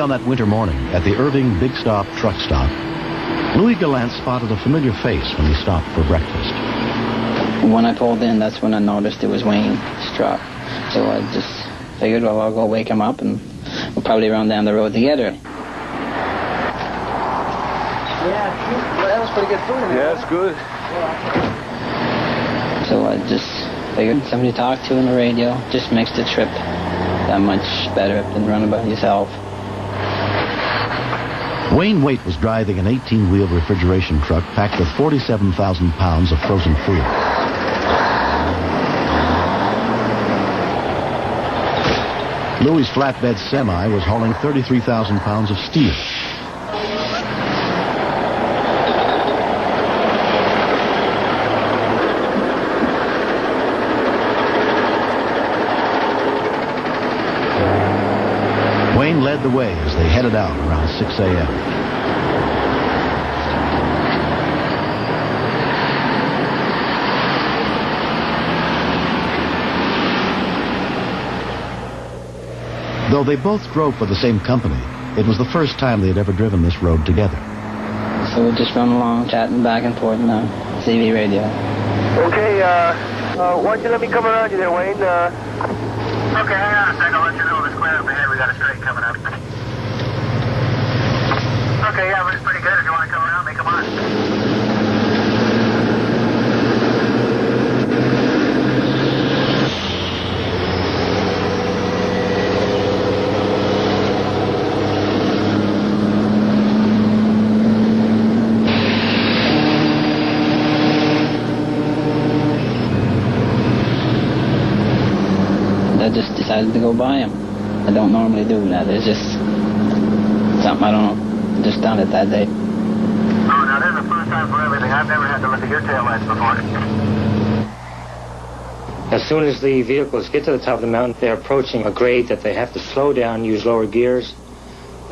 on that winter morning, at the Irving Big Stop truck stop, Louis Gallant spotted a familiar face when he stopped for breakfast. When I pulled in, that's when I noticed it was Wayne's truck. So I just figured, well, I'll go wake him up and we'll probably run down the road together. Yeah, well, that was pretty good food. Yeah, it's good. So I just figured somebody to talk to on the radio just makes the trip that much better than running by yourself. Wayne Waite was driving an 18-wheel refrigeration truck packed with 47,000 pounds of frozen food. Louis' flatbed semi was hauling 33,000 pounds of steel. Wayne led the way as they headed out around 6 a.m. Though they both drove for the same company, it was the first time they had ever driven this road together. So we'll just run along, chatting back and forth now. CV radio. Okay, why don't you let me come around you there, Wayne? Okay, hang on a second. I'll let you know if it's clear up ahead. We got a straight coming up. Okay, yeah, looks pretty good. If you want to come around, make a mark. I just decided to go by him. I don't normally do that. It's just something I don't know. Just done it that day. Oh, now there's the first time for everything. I've never had to look at your taillights before. As soon as the vehicles get to the top of the mountain, they're approaching a grade that they have to slow down, use lower gears.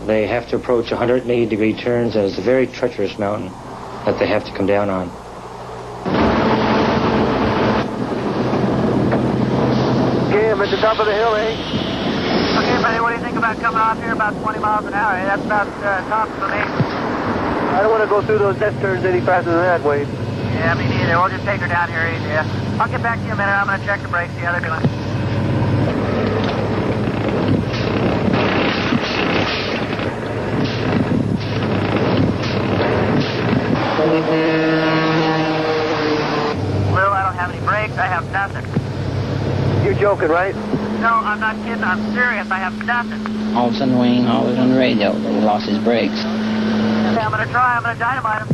They have to approach 180-degree turns, and it's a very treacherous mountain that they have to come down on. Okay, I'm at the top of the hill, eh? Okay, buddy, what do you think about coming off here about 20 miles an hour? That's about top for me. I don't want to go through those left turns any faster than that, Wayne. Yeah, me neither. We'll just take her down here easy, yeah? I'll get back to you in a minute. I'm going to check the brakes, see how they're doing. Lou, I don't have any brakes. I have nothing. You're joking, right? No, I'm not kidding. I'm serious. I have nothing. All of a sudden, Wayne hollered on the radio that he lost his brakes. Okay, I'm going to try. I'm going to dynamite him.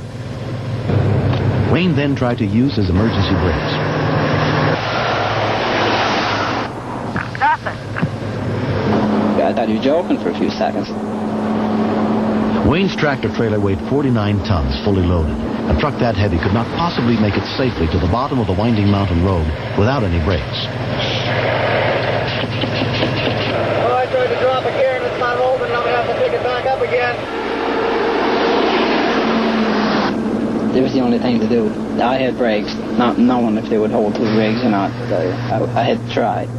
Wayne then tried to use his emergency brakes. Nothing. I thought he was joking for a few seconds. Wayne's tractor trailer weighed 49 tons, fully loaded. A truck that heavy could not possibly make it safely to the bottom of the winding mountain road without any brakes. Oh, I tried to drop a gear and it's not holding. I'm going to have to pick it back up again. It was the only thing to do. I had brakes, not knowing if they would hold to the rigs or not. I had tried.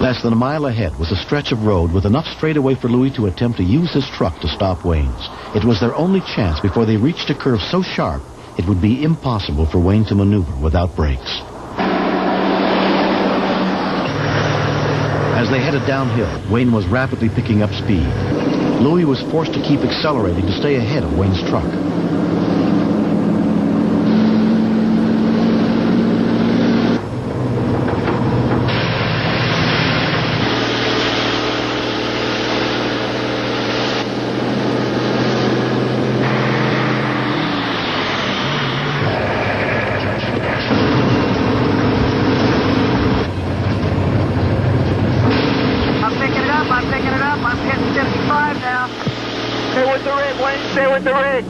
Less than a mile ahead was a stretch of road with enough straightaway for Louis to attempt to use his truck to stop Wayne's. It was their only chance before they reached a curve so sharp it would be impossible for Wayne to maneuver without brakes. As they headed downhill, Wayne was rapidly picking up speed. Louis was forced to keep accelerating to stay ahead of Wayne's truck. Stay with the rig, Wayne. Stay with the rig.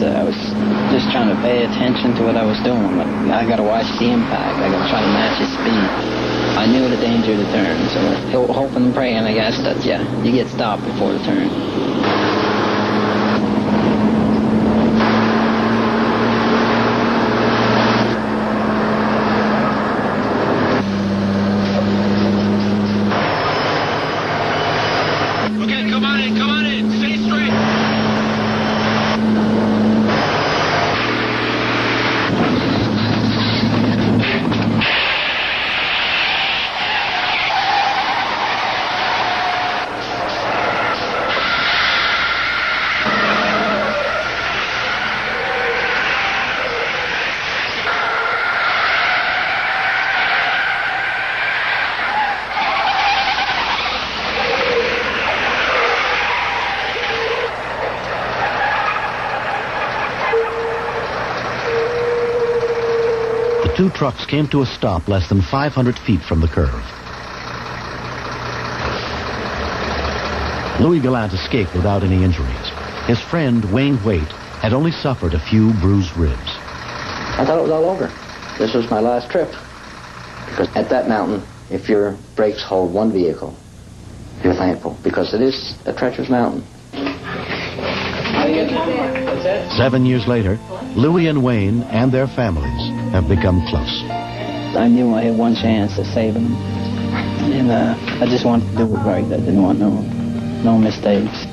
I was just trying to pay attention to what I was doing. Like, I got to watch the impact. I got to try to match his speed. I knew the danger of the turn, so hoping and praying, I guess, that, yeah, you get stopped before the turn. Okay, come on in, stay straight. The two trucks came to a stop less than 500 feet from the curve. Louis Gallant escaped without any injuries. His friend, Wayne Waite, had only suffered a few bruised ribs. I thought it was all over. This was my last trip. Because at that mountain, if your brakes hold one vehicle, you're thankful. Because it is a treacherous mountain. 7 years later, Louis and Wayne and their families have become close. I knew I had one chance to save him. And I just wanted to do it right. I didn't want no mistakes.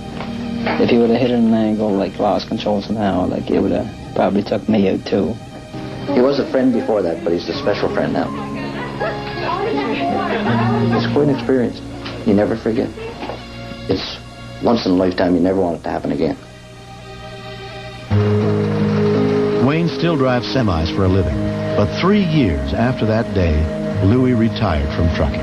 If he would have hit an angle, like lost control somehow, like it would have probably took me out too. He was a friend before that, but he's a special friend now. It's quite an experience. You never forget. It's once in a lifetime. You never want it to happen again. Wayne still drives semis for a living, but 3 years after that day, Louis retired from trucking.